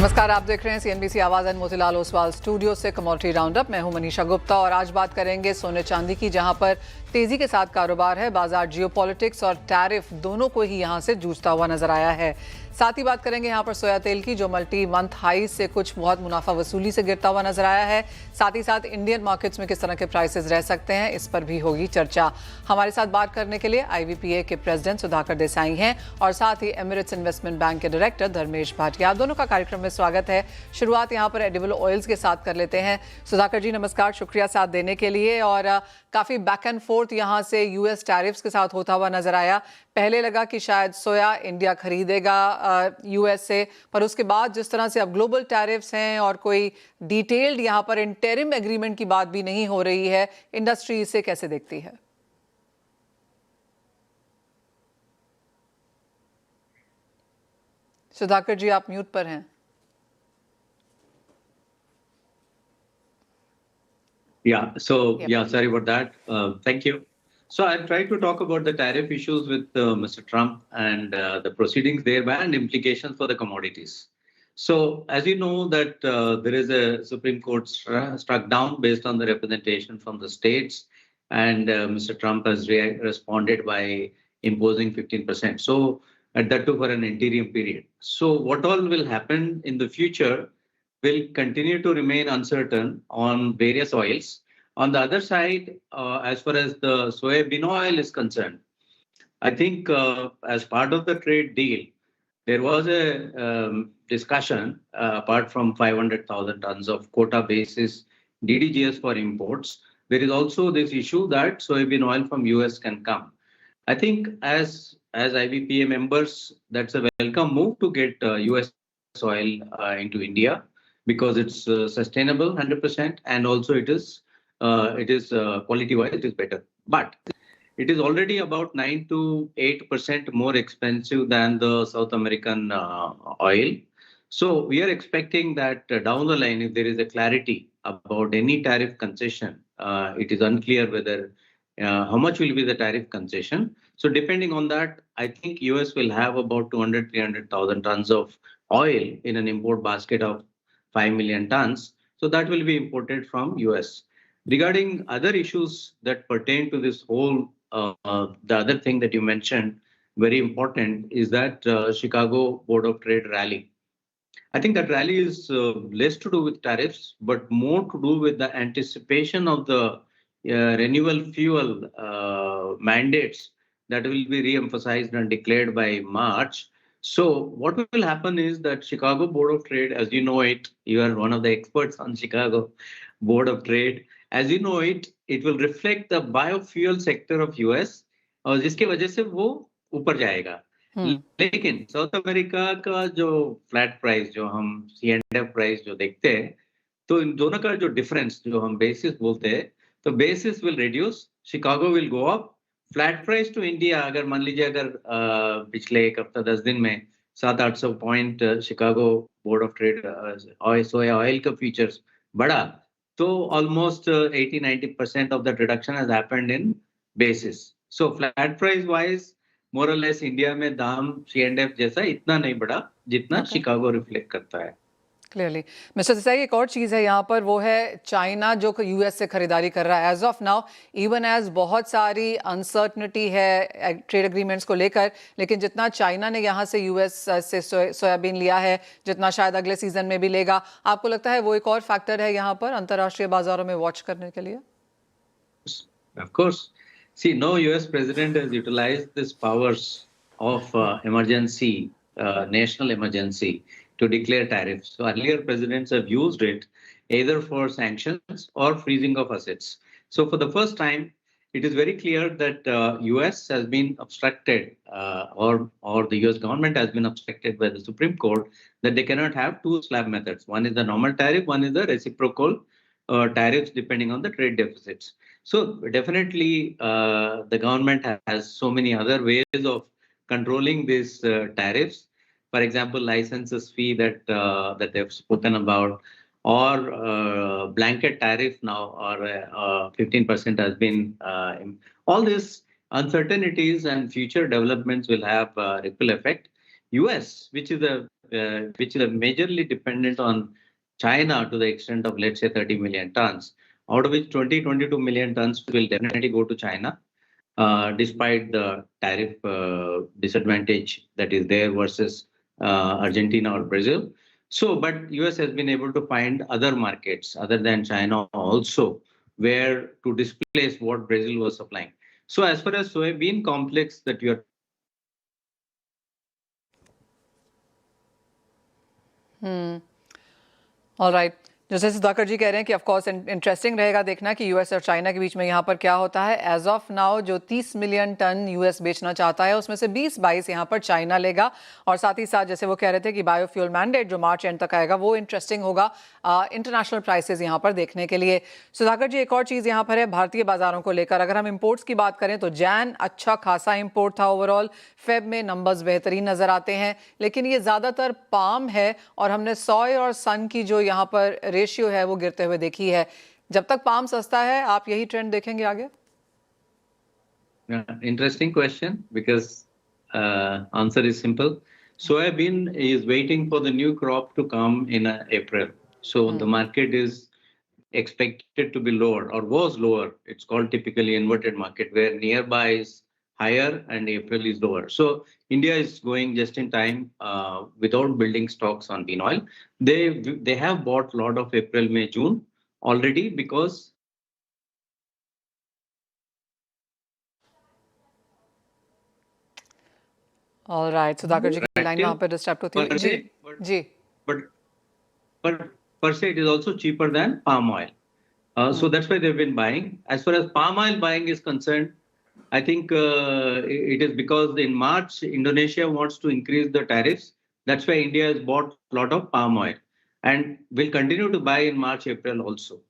नमस्कार, आप देख रहे हैं सीएनबीसी आवाज एंड मोतीलाल ओसवाल स्टूडियो से कमोडिटी राउंडअप। मैं हूं मनीषा गुप्ता और आज बात करेंगे सोने चांदी की, जहां पर तेजी के साथ कारोबार है। बाजार जियोपॉलिटिक्स और टैरिफ दोनों को ही यहां से जूझता हुआ नजर आया है। साथ ही बात करेंगे यहां पर सोया तेल की, जो मल्टी मंथ हाई से कुछ बहुत मुनाफा वसूली से गिरता हुआ नजर आया है। साथ ही साथ इंडियन मार्केट्स में किस तरह के प्राइसेस रह सकते हैं, इस पर भी होगी चर्चा। हमारे साथ बात करने के लिए आईवीपीए के प्रेसिडेंट सुधाकर देसाई हैं और साथ ही एमिरेट्स इन्वेस्टमेंट बैंक के डायरेक्टर धर्मेश भाटिया। आप दोनों का कार्यक्रम में स्वागत है। शुरुआत यहां पर एडिबल ऑयल्स के साथ कर लेते हैं। सुधाकर जी नमस्कार, शुक्रिया साथ देने के लिए। और काफी बैक एंड फोर्थ यहां से यूएस टैरिफ्स के साथ होता हुआ नजर आया। पहले लगा कि शायद सोया इंडिया खरीदेगा यूएस से, पर उसके बाद जिस तरह से अब ग्लोबल टैरिफ्स हैं और कोई डिटेल्ड यहां पर इंटरिम एग्रीमेंट की बात भी नहीं हो रही है, इंडस्ट्री इसे कैसे देखती है? सुधाकर जी आप म्यूट पर हैं। Sorry about that. Thank you. So I'll try to talk about the tariff issues with Mr. Trump and the proceedings thereby and implications for the commodities. So as you know that there is a Supreme Court struck down based on the representation from the states, and Mr. Trump has responded by imposing 15%. So that too for an interim period. So what all will happen in the future will continue to remain uncertain on various oils. On the other side, as far as the soybean oil is concerned, I think as part of the trade deal, there was a discussion apart from 500,000 tons of quota basis DDGS for imports. There is also this issue that soybean oil from US can come. I think as IBPA members, that's a welcome move to get US oil into India, because it's sustainable 100%, and also it is quality wise it is better. But it is already about 9 to 8% more expensive than the South American oil. So we are expecting that down the line, if there is a clarity about any tariff concession, it is unclear whether how much will be the tariff concession. So depending on that, I think US will have about 300,000 tons of oil in an import basket of 5 million tons. So that will be imported from US. Regarding other issues that pertain to this whole, the other thing that you mentioned, very important, is that Chicago Board of Trade rally. I think that rally is less to do with tariffs, but more to do with the anticipation of the renewable fuel mandates that will be re-emphasized and declared by March. So what will happen is that Chicago Board of Trade, as you know it, you are one of the experts on Chicago Board of Trade. As you know it, it will reflect the biofuel sector of US, और जिसके वजह से वो ऊपर जाएगा। लेकिन south America का जो फ्लैट प्राइस, जो हम C&F प्राइस जो देखते हैं, तो इन दोनों का जो डिफरेंस जो हम बेसिस बोलते हैं, तो basis will reduce, Chicago will go up, flat price to India अगर मान लीजिए अगर पिछले एक हफ्ता 10 दिन में 700-800 point Chicago board of trade soya oil का फ्यूचर्स बढ़ा, तो almost 80-90% of that reduction has happened in basis. So flat price wise, more or less India में दाम C&F जैसा इतना नहीं बढ़ा जितना शिकागो रिफ्लेक्ट करता है। क्लियरली मिस्टर देसाई, एक और चीज़ है यहाँ पर, वो है चाइना जो यूएस से खरीदारी कर रहा है as of now, even as बहुत सारी अनसर्टनिटी है ट्रेड एग्रीमेंट्स को लेकर, लेकिन जितना चाइना ने यहाँ से यूएस से सोयाबीन लिया है, जितना शायद अगले सीजन में भी लेगा, आपको लगता है वो एक और फैक्टर है यहाँ पर अंतर्राष्ट्रीय बाजारों में वॉच करने के लिए? Of course. See, no US president has utilized this powers of emergency, national emergency, to declare tariffs. So earlier presidents have used it either for sanctions or freezing of assets. So for the first time, it is very clear that US has been obstructed, or the US government has been obstructed by the Supreme Court, that they cannot have two slab methods. One is the normal tariff, one is the reciprocal tariffs depending on the trade deficits. So definitely the government has so many other ways of controlling these tariffs. For example, licenses fee that that they've spoken about, or blanket tariff now, or 15% has been. All these uncertainties and future developments will have ripple effect. US, which is a which is majorly dependent on China to the extent of, let's say, 30 million tons, out of which 22 million tons will definitely go to China, despite the tariff disadvantage that is there versus Argentina or Brazil. So, but US has been able to find other markets other than China also, where to displace what Brazil was supplying. So, as far as soybean complex that you are all right, जैसे सुधाकर जी कह रहे हैं कि of course interesting रहेगा देखना कि US और China के बीच में यहाँ पर क्या होता है। एज ऑफ नाउ जो 30 मिलियन टन यूएस बेचना चाहता है उसमें से 20-22 यहाँ पर चाइना लेगा, और साथ ही साथ जैसे वो कह रहे थे कि बायोफ्यूल मैंडेट जो मार्च एंड तक आएगा वो इंटरेस्टिंग होगा इंटरनेशनल प्राइसेस यहाँ पर देखने के लिए। सुधाकर जी, एक और चीज़ यहाँ पर है भारतीय बाजारों को लेकर, अगर हम इम्पोर्ट्स की बात करें तो जैन अच्छा खासा इम्पोर्ट था ओवरऑल, फेब में नंबर्स बेहतरीन नजर आते हैं, लेकिन ये ज़्यादातर पाम है और हमने सोय और सन की जो यहाँ पर रेशियो है वो गिरते हुए देखी है। जब तक पाम सस्ता है आप यही ट्रेंड देखेंगे आगे? Interesting question, because answer is simple. Soybean is waiting for the new crop to come in April. So the market is expected to be lower or was lower. It's called typically inverted market, where nearby is higher and April is lower. So India is going just in time without building stocks on bean oil. They have bought a lot of April, May, June already, because all right, Sudhakar ji की line वहाँ पर disturb होती है। जी जी, but per se it is also cheaper than palm oil. So that's why they've been buying. As far as palm oil buying is concerned, I think it is because in March Indonesia wants to increase the tariffs. That's why India has bought a lot of palm oil and will continue to buy in March, April also.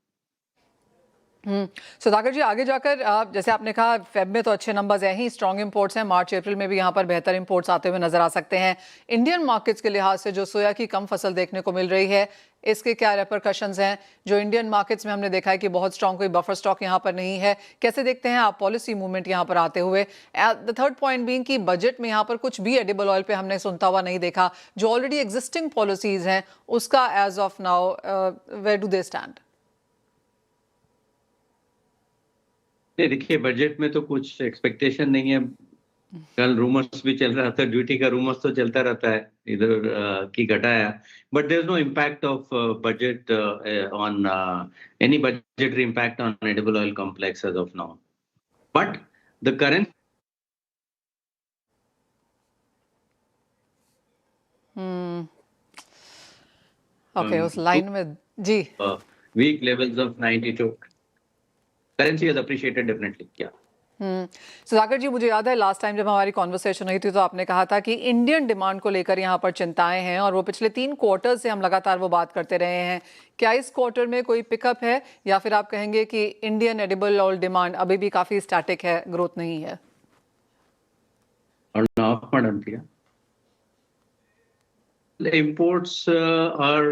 Sudhakar जी, आगे जाकर जैसे आपने कहा Feb में तो अच्छे numbers हैं ही, strong imports हैं, मार्च अप्रैल में भी यहाँ पर बेहतर इंपोर्ट्स आते हुए नजर आ सकते हैं। इंडियन मार्केट्स के लिहाज से जो सोया की कम फसल देखने को मिल रही है, इसके क्या रेपरकशंस हैं? जो इंडियन मार्केट्स में हमने देखा है कि बहुत स्ट्रॉन्ग कोई बफर स्टॉक यहाँ पर नहीं है, कैसे देखते हैं आप पॉलिसी मूवमेंट यहाँ पर आते हुए? द थर्ड पॉइंट बीइंग कि बजट में यहाँ पर कुछ भी एडिबल ऑयल पे हमने सुनता हुआ नहीं देखा, जो ऑलरेडी एग्जिस्टिंग पॉलिसीज हैं उसका as of now where do they stand? देखिए, बजट में तो कुछ एक्सपेक्टेशन नहीं है। कल रूमर्स भी चल रहा था, ड्यूटी का रूमर्स तो चलता रहता है इधर की घटाया, but there is no impact of budget on any budgetary impact on edible oil complex as of now, but the current okay, उस लाइन में जी weak levels of 92 currency has appreciated definitely. Yeah. Sudhakar ji, मुझे याद है last time जब हमारी conversation हुई थी तो आपने कहा था कि इंडियन डिमांड को लेकर यहाँ पर चिंताएं हैं, और वो पिछले 3 क्वार्टर से हम लगातार वो बात करते रहे हैं। क्या इस क्वार्टर में कोई पिकअप है, या फिर आप कहेंगे कि इंडियन एडिबल ऑयल डिमांड अभी भी काफी स्टैटिक है, ग्रोथ नहीं है? Imports are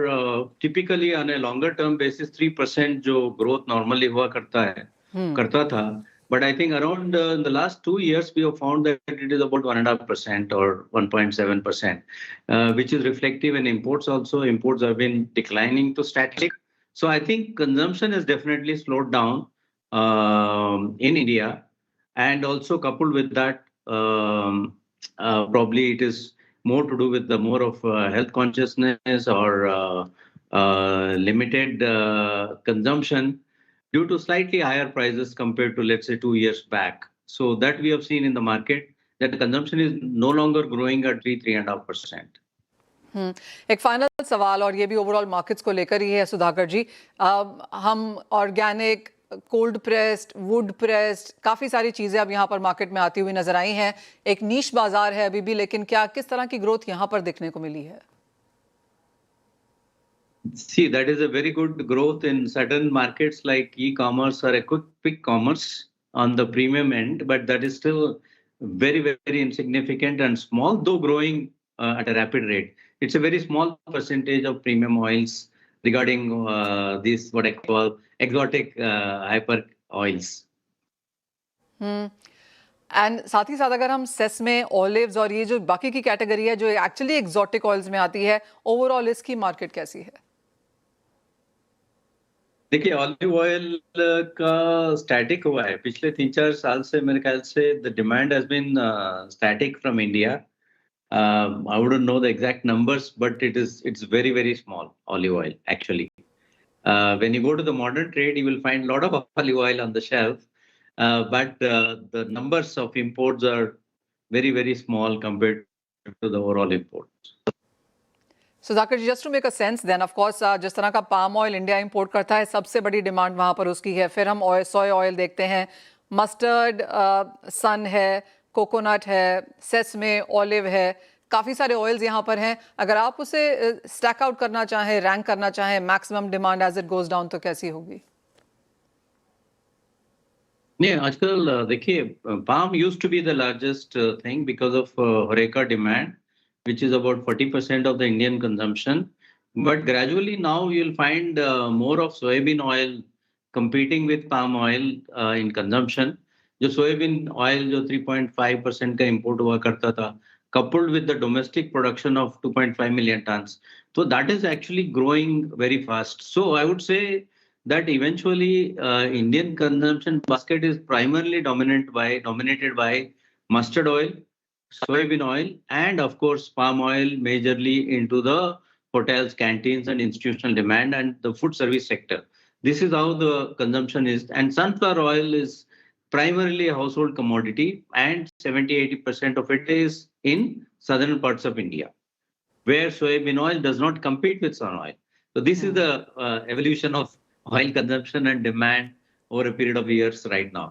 typically on a longer term basis 3% जो growth normally हुआ करता था, but I think around the last 2 years we have found that it is about 1.5% or 1.7%, which is reflective in imports also. Imports have been declining to static. So I think consumption has definitely slowed down in India, and also coupled with that, probably it is more to do with the more of health consciousness or limited consumption due to slightly higher prices compared to, let's say, 2 years back. So that we have seen in the market that the consumption is no longer growing at 3.5%. एक final सवाल, और ये भी overall markets को लेकर ही है सुधाकर जी। हम organic, cold pressed, would pressed, काफी सारी चीजें अब यहाँ पर मार्केट में आती हुई नजर आई हैं। एक नीश बाजार है अभी भी, लेकिन क्या किस तरह की ग्रोथ यहाँ पर देखने को मिली है? See, that is a very good growth in certain markets like e-commerce or a quick commerce on the premium end, but that is still very, very insignificant and small, though growing at a rapid rate. It's a very small percentage of premium oils regarding these what I call exotic hyper oils. And साथ ही साथ अगर हम cess में olives और ये जो बाकी की कैटेगरी है जो एक्चुअली एक्सोटिक ऑयल्स में आती है, ओवरऑल इसकी मार्केट कैसी है? देखिए, ऑलिव ऑयल का स्टैटिक हुआ है पिछले 3-4 साल से। मेरे ख्याल से the demand has been static from India. I wouldn't know the exact numbers, but it's very, very small olive oil actually. When you go to the modern trade, you will find a lot of olive oil on the shelf, but the numbers of imports are very, very small compared to the overall imports. Sudhakar ji, just to make a sense then, of course जिस तरह का palm oil India import करता है सबसे बड़ी demand वहां पर उसकी है। फिर हम सोया ऑयल देखते हैं, मस्टर्ड, सन है, कोकोनट है, सेसमे, ऑलिव है, काफ़ी सारे ऑयल्स यहाँ पर हैं। अगर आप उसे स्टैक आउट करना चाहें, रैंक करना चाहें, maximum demand as it goes down, तो कैसी होगी? नहीं, आजकल देखिए, palm used to be the largest thing because of horeca demand, which is about 40% of the Indian consumption. But gradually now you'll find more of soybean oil competing with palm oil in consumption. जो soybean oil जो 3.5% का import हुआ करता था, coupled with the domestic production of 2.5 million tons, so that is actually growing very fast. So I would say that eventually Indian consumption basket is primarily dominated by mustard oil, soybean oil, and of course palm oil, majorly into the hotels, canteens, and institutional demand and the food service sector. This is how the consumption is, and sunflower oil is primarily a household commodity, and 70-80% of it is in southern parts of India, where soybean oil does not compete with sun oil. So this is the evolution of oil consumption and demand over a period of years right now.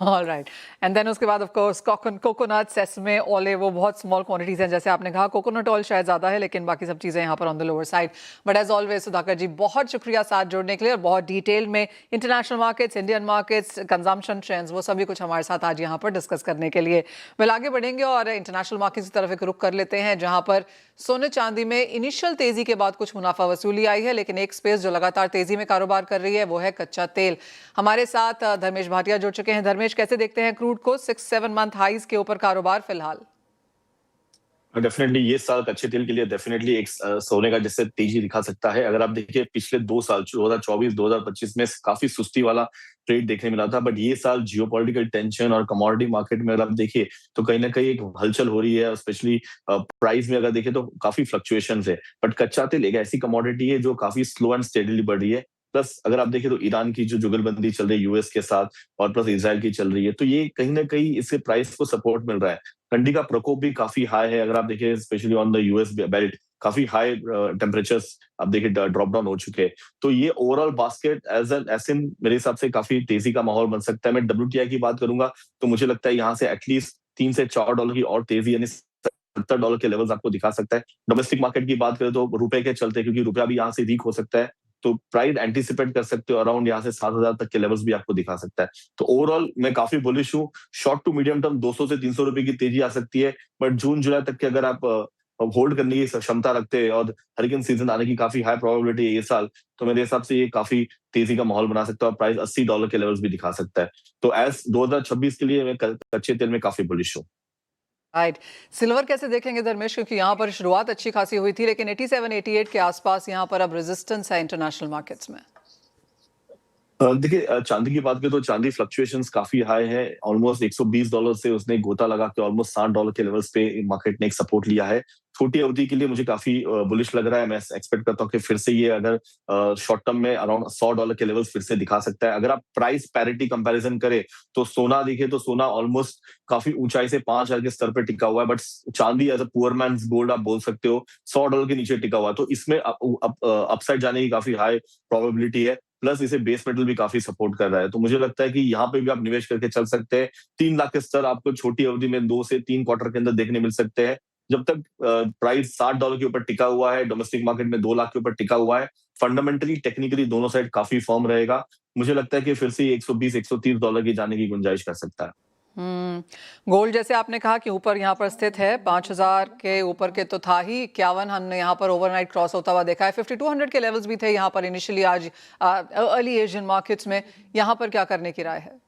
All right, and then उसके बाद of course coconut, sesame, olive, वो बहुत small quantities हैं। जैसे आपने कहा coconut oil शायद ज़्यादा है, लेकिन बाकी सब चीज़ें यहाँ पर on the lower side. But as always Sudhakar ji, बहुत शुक्रिया साथ जुड़ने के लिए, और बहुत डिटेल में international markets, Indian markets, consumption trends, वो सभी कुछ हमारे साथ आज यहाँ पर डिस्कस करने के लिए। वेल, आगे बढ़ेंगे और इंटरनेशनल मार्केट्स की तरफ एक रुख कर लेते हैं, जहाँ पर सोने चांदी में इनिशियल तेजी के बाद कुछ मुनाफा वसूली आई है, लेकिन एक स्पेस जो लगातार तेजी में कारोबार कर रही है वो है कच्चा तेल। हमारे साथ धर्मेश भाटिया जुड़ चुके हैं। धर्मेश, कैसे देखते हैं क्रूड को? 6-7 मंथ हाईज के ऊपर कारोबार फिलहाल। डेफिनेटली ये साल कच्चे तेल के लिए डेफिनेटली एक सोने का जैसे तेजी दिखा सकता है। अगर आप देखिए पिछले 2 साल 2024-2025 में काफी सुस्ती वाला ट्रेड देखने मिला था, बट ये साल जियोपॉलिटिकल टेंशन और कमोडिटी मार्केट में अगर आप देखिए तो कहीं ना कहीं एक हलचल हो रही है, स्पेशली प्राइस में अगर देखें तो काफी फ्लक्चुएशन है। बट कच्चा तेल एक ऐसी कमोडिटी है जो काफी स्लो एंड स्टेडीली बढ़ रही है। प्लस अगर आप देखें तो ईरान की जो जुगलबंदी चल रही है यूएस के साथ, और प्लस इसराइल की चल रही है, तो ये कहीं ना कहीं इससे प्राइस को सपोर्ट मिल रहा है। ठंडी का प्रकोप भी काफी हाई है। अगर आप देखिए specially on the US belt काफी हाई टेम्परेचर्स आप देखिए ड्रॉप डाउन हो चुके हैं। तो ये overall basket as an SM मेरे हिसाब से काफी तेजी का माहौल बन सकता है। मैं डब्ल्यूटीआई की बात करूंगा तो मुझे लगता है यहाँ से एटलीस्ट $3 से $4 की और तेजी, यानी $70 के लेवल्स आपको दिखा सकता है। डोमेस्टिक मार्केट की बात करें तो रुपए के चलते, क्योंकि रुपया भी यहाँ से वीक हो सकता है, तो प्राइस एंटीसिपेट कर सकते हो अराउंड यहाँ से 7,000 तक के लेवल्स भी आपको दिखा सकता है। तो ओवरऑल मैं काफी बुलिश हूँ। शॉर्ट टू मीडियम टर्म 200 से 300 रुपए की तेजी आ सकती है, बट जून जुलाई तक के अगर आप होल्ड करने की क्षमता रखते हैं और हरिकेन सीजन आने की काफी हाई प्रोबेबिलिटी है ये साल, तो मेरे हिसाब से ये काफी तेजी का माहौल बना सकता है और प्राइस $80 के लेवल्स भी दिखा सकता है। तो एज 2026 के लिए मैं कच्चे तेल में काफी बुलिश हूँ। राइट, सिल्वर कैसे देखेंगे धर्मेश? क्योंकि यहाँ पर शुरुआत अच्छी खासी हुई थी, लेकिन 87-88 के आसपास यहाँ पर अब रेजिस्टेंस है इंटरनेशनल मार्केट्स में। देखिए चांदी की बात करें तो चांदी फ्लक्चुएशंस काफी हाई है। ऑलमोस्ट $120 से उसने गोता लगा के ऑलमोस्ट $60 के लेवल्स पे मार्केट ने एक सपोर्ट लिया है। छोटी अवधि के लिए मुझे काफी बुलिश लग रहा है। मैं एक्सपेक्ट करता हूँ कि फिर से ये अगर शॉर्ट टर्म में अराउंड $100 के लेवल्स फिर से दिखा सकता है। अगर आप प्राइस पैरिटी कंपैरिजन करें तो सोना देखे तो सोना ऑलमोस्ट काफी ऊंचाई से 5,000 के स्तर पर टिका हुआ है, बट चांदी as a poor man's gold आप बोल सकते हो $100 के नीचे टिका हुआ है। तो इसमें अपसाइड जाने की काफी हाई प्रोबेबिलिटी है। प्लस इसे बेस मेटल भी काफी सपोर्ट कर रहा है, तो मुझे लगता है कि यहाँ पे भी आप निवेश करके चल सकते हैं। 3 लाख के स्तर आपको छोटी अवधि में 2 से 3 क्वार्टर के अंदर देखने मिल सकते हैं। जब तक प्राइस $60 के ऊपर टिका हुआ है, डोमेस्टिक मार्केट में 2 लाख के ऊपर टिका हुआ है, फंडामेंटली टेक्निकली दोनों साइड काफी फर्म रहेगा। मुझे लगता है कि फिर से $120-130 की जाने की गुंजाइश कर सकता है। गोल्ड जैसे आपने कहा कि ऊपर यहाँ पर स्थित है, 5,000 के ऊपर के तो था ही, 51 हमने यहाँ पर ओवरनाइट क्रॉस होता हुआ देखा है। 5200 के लेवल्स भी थे यहाँ पर इनिशियली आज अर्ली एशियन मार्केट्स में। यहाँ पर क्या करने की राय है?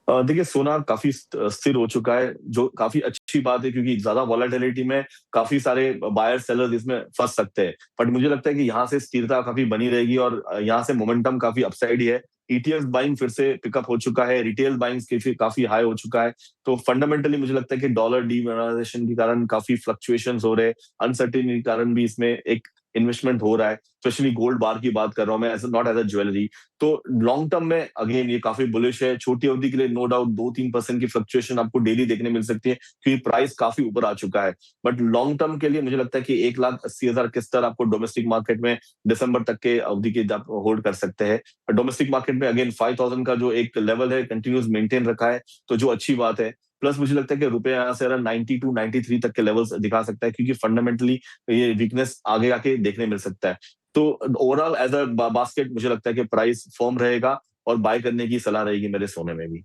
देखिए सोना काफी स्थिर हो चुका है, जो काफी अच्छी बात है, क्योंकि ज्यादा वॉलेटिलिटी में काफी सारे बायर सेलर्स इसमें फंस सकते हैं। बट मुझे लगता है कि यहाँ से स्थिरता काफी बनी रहेगी और यहाँ से मोमेंटम काफी अपसाइड ही है। ईटीएफ बाइंग फिर से पिकअप हो चुका है, रिटेल बाइंग काफी हाई हो चुका है। तो फंडामेंटली मुझे लगता है कि डॉलर डीवैल्यूएशन के कारण काफी फ्लक्चुएशंस हो रहे हैं, अनसर्टेनिटी के कारण भी इसमें एक इन्वेस्टमेंट हो रहा है। स्पेशली गोल्ड बार की बात कर रहा हूं मैं, नॉट एज अ ज्वेलरी। तो लॉन्ग टर्म में अगेन ये काफी बुलिश है। छोटी अवधि के लिए नो डाउट 2-3% की फ्लक्चुएशन आपको डेली देखने मिल सकती है, क्योंकि प्राइस काफी ऊपर आ चुका है। बट लॉन्ग टर्म के लिए मुझे लगता है कि 1,80,000 के स्तर आपको डोमेस्टिक मार्केट में दिसंबर तक के अवधि के आप होल्ड कर सकते हैं। डोमेस्टिक मार्केट में अगेन 5,000 का जो एक लेवल है कंटिन्यूस मेंटेन रखा है, तो जो अच्छी बात है। प्लस मुझे लगता है कि रुपए यहाँ से अराउंड 92 93 तक के लेवल्स दिखा सकता है, क्योंकि फंडामेंटली ये वीकनेस आगे आके देखने मिल सकता है। तो ओवरऑल एज अ बास्केट मुझे लगता है कि प्राइस फर्म रहेगा और बाय करने की सलाह रहेगी मेरे सोने में भी।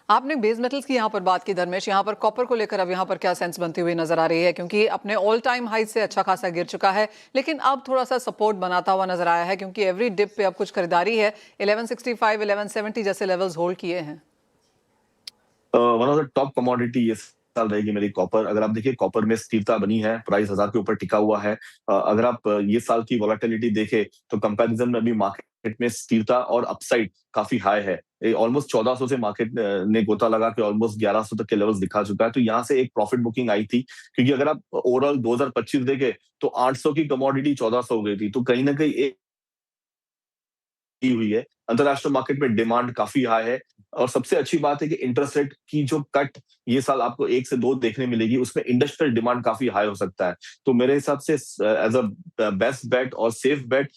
आपने बेस मेटल्स की यहाँ पर बात की धर्मेश, यहाँ पर कॉपर को लेकर अब यहाँ पर क्या सेंस बनती हुई नजर आ रही है, क्योंकि अपने ऑल टाइम हाई से अच्छा खासा गिर चुका है, लेकिन अब थोड़ा सा सपोर्ट बनाता हुआ नजर आया है, क्योंकि एवरी डिप पे अब कुछ खरीदारी है। 1165 1170 जैसे लेवल्स होल्ड किए हैं। One of the top commodity ये साल रहेगी मेरी कॉपर। अगर आप देखिए कॉपर में स्थिरता बनी है, प्राइस 1000 के ऊपर टिका हुआ है। अगर आप ये साल की वोलेटिलिटी देखें तो कंपैरिजन में अभी मार्केट में स्थिरता और अपसाइड काफी हाई है। ऑलमोस्ट 1400 से मार्केट ने गोता लगा के ऑलमोस्ट 1100 तक के लेवल्स दिखा चुका है। तो यहाँ से एक प्रॉफिट बुकिंग आई थी, क्योंकि अगर आप ओवरऑल 2025 देखें तो 800 की कमोडिटी 1400 हो गई थी। तो कहीं ना कहीं एक की हुई है। अंतरराष्ट्रीय मार्केट में डिमांड काफी हाई है। और सबसे अच्छी बात है कि इंटरेस्ट रेट की जो कट ये साल आपको 1 से 2 देखने मिलेगी, उसमें इंडस्ट्रियल डिमांड काफी हाई हो सकता है। तो मेरे हिसाब से एज अ बेस्ट बेट और सेफ बेट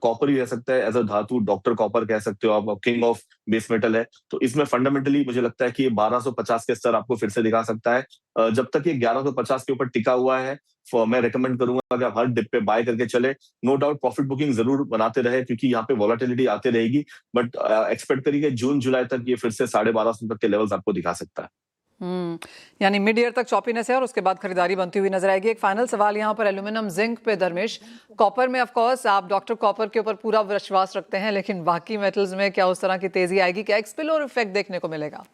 कॉपर ही रह सकता है। एज अ धातु डॉक्टर कॉपर कह सकते हो आप, किंग ऑफ बेस मेटल है। तो इसमें फंडामेंटली मुझे लगता है कि 1250 के स्तर आपको फिर से दिखा सकता है। जब तक ये 1150 के ऊपर टिका हुआ है, मैं रेकमेंड करूंगा कि आप हर डिप पे बाय करके चले। नो डाउट प्रॉफिट बुकिंग जरूर बनाते रहे, क्योंकि यहाँ पे वॉलेटिलिटी आती रहेगी। बट एक्सपेक्ट करिए जून जुलाई तक ये फिर से 1250 तक के लेवल्स आपको दिखा सकता है। यानी मिड ईयर तक चॉपीनेस है और उसके बाद खरीदारी बनती हुई नजर आएगी। एक फाइनल सवाल यहाँ पर एल्यूमिनियम जिंक पे धर्मेश, कॉपर में ऑफ कोर्स आप डॉक्टर कॉपर के ऊपर पूरा विश्वास रखते हैं, लेकिन बाकी मेटल्स में क्या उस तरह की तेजी आएगी, क्या एक स्पिल ओवर इफेक्ट देखने को मिलेगा?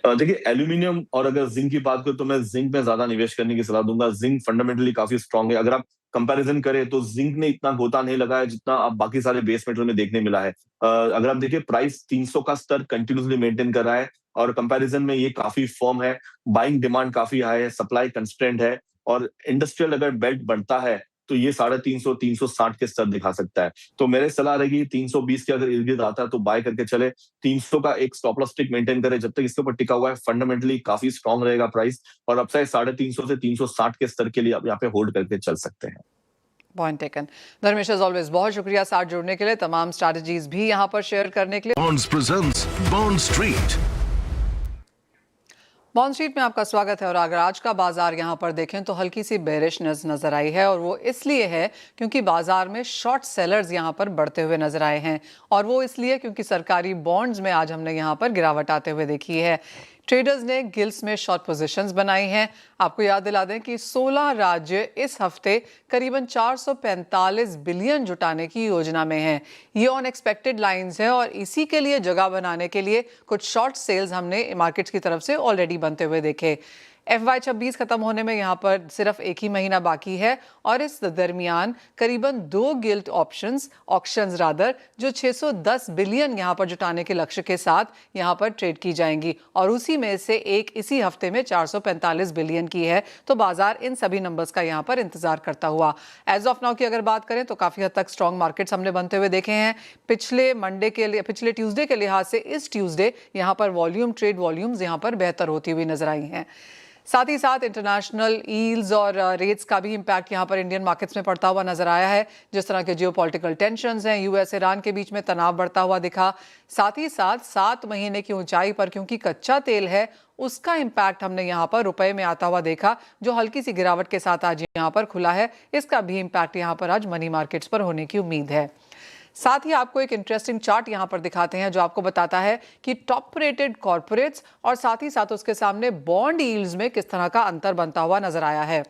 देखिए एल्यूमिनियम और अगर जिंक की बात करूं तो मैं जिंक में ज्यादा निवेश करने की सलाह दूंगा। जिंक फंडामेंटली काफी स्ट्रांग है। अगर आप कंपैरिजन करें तो जिंक ने इतना गोता नहीं लगाया जितना आप बाकी सारे बेस मेटल में देखने मिला है। अगर आप देखिए प्राइस 300 का स्तर कंटिन्यूसली मेंटेन कर रहा है और कंपैरिजन में ये काफी फर्म है। बाइंग डिमांड काफी हाई है, सप्लाई कंस्ट्रेंट है। और इंडस्ट्रियल अगर बेल्ट बढ़ता है तो ये 350 360 के स्तर दिखा सकता है। तो मेरे सलाह रहेगी 320 के अगर इर्द गिर्द आता है तो बाय करके चले। 300 का एक स्टॉप लॉस स्टिक मेंटेन करे, जब तक इसके ऊपर टिका हुआ है फंडामेंटली काफी स्ट्रांग रहेगा प्राइस। और अब से 350 से 360 के स्तर के लिए आप यहाँ पे होल्ड करके चल सकते हैं। Point taken. Dharmesh as always बहुत शुक्रिया साथ जुड़ने के लिए, तमाम स्ट्रैटेजीज भी यहाँ पर शेयर करने के लिए। Bonds presents Bond Street. Bond street में आपका स्वागत है। और अगर आज का बाजार यहाँ पर देखें तो हल्की सी बेरिशनेस नजर आई है, और वो इसलिए है क्योंकि बाजार में शॉर्ट सेलर्स यहाँ पर बढ़ते हुए नजर आए हैं, और वो इसलिए क्योंकि सरकारी बॉन्ड्स में आज हमने यहाँ पर गिरावट आते हुए देखी है। ट्रेडर्स ने गिल्स में शॉर्ट पोजीशंस बनाई हैं। आपको याद दिला दें कि 16 राज्य इस हफ्ते करीबन 445 बिलियन जुटाने की योजना में हैं। ये अनएक्सपेक्टेड लाइंस है, और इसी के लिए जगह बनाने के लिए कुछ शॉर्ट सेल्स हमने मार्केट्स की तरफ से ऑलरेडी बनते हुए देखे। FY26 खत्म होने में यहाँ पर सिर्फ एक ही महीना बाकी है, और इस दरमियान करीबन 2 गिल्ट ऑक्शंस जो 610 बिलियन यहाँ पर जुटाने के लक्ष्य के साथ यहाँ पर ट्रेड की जाएंगी, और उसी में से एक इसी हफ्ते में 445 बिलियन की है। तो बाजार इन सभी नंबर्स का यहाँ पर इंतजार करता हुआ एज ऑफ नाउ की अगर बात करें तो काफी हद तक स्ट्रॉन्ग मार्केट्स हमने बनते हुए देखे हैं। पिछले ट्यूसडे के लिहाज से इस ट्यूसडे यहाँ पर ट्रेड वॉल्यूम्स यहाँ पर बेहतर होती हुई नजर आई हैं। साथ ही साथ इंटरनेशनल ईल्ड्स और रेट्स का भी इंपैक्ट यहाँ पर इंडियन मार्केट्स में पड़ता हुआ नजर आया है। जिस तरह के जियोपॉलिटिकल टेंशंस हैं, यूएस ईरान के बीच में तनाव बढ़ता हुआ दिखा। साथ ही साथ 7 महीने की ऊंचाई पर क्योंकि कच्चा तेल है, उसका इंपैक्ट हमने यहाँ पर रुपए में आता हुआ देखा, जो हल्की सी गिरावट के साथ आज यहाँ पर खुला है। इसका भी इंपैक्ट यहाँ पर आज मनी मार्केट्स पर होने की उम्मीद है। साथ ही आपको एक इंटरेस्टिंग चार्ट यहां पर दिखाते हैं, जो आपको बताता है कि टॉप रेटेड कॉर्पोरेट्स और साथ ही साथ उसके सामने बॉन्ड यील्ड्स में किस तरह का अंतर बनता हुआ नजर आया है।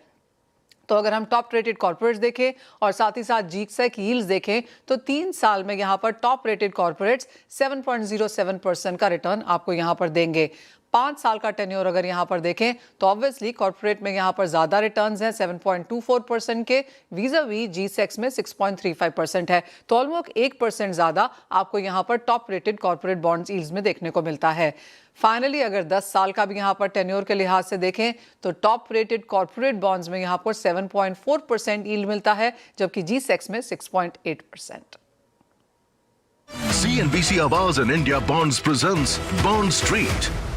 तो अगर हम टॉप रेटेड कॉर्पोरेट्स देखें और साथ ही साथ G-Sec यील्ड्स देखें तो 3 साल में यहाँ पर टॉप रेटेड कॉर्पोरेट्स 7.07% का रिटर्न आपको यहाँ पर देंगे। 5 साल का टेन्योर अगर यहाँ पर देखें तो ऑब्वियसली कॉर्पोरेट में यहाँ पर ज्यादा रिटर्न्स हैं 7.24% के, वीज़ावी G-Secs में 6.35% है, तो ऑलमोस्ट 1% ज्यादा आपको यहाँ पर top rated corporate bonds yields में देखने को मिलता है। फाइनली अगर 10 साल का भी यहाँ पर टेन्योर के लिहाज से देखें तो टॉप रेटेड कॉर्पोरेट बॉन्ड्स में यहाँ पर 7.4% यील्ड मिलता है, जबकि G-Secs में 6.8%। CNBC Awaaz and India Bonds presents Bond Street.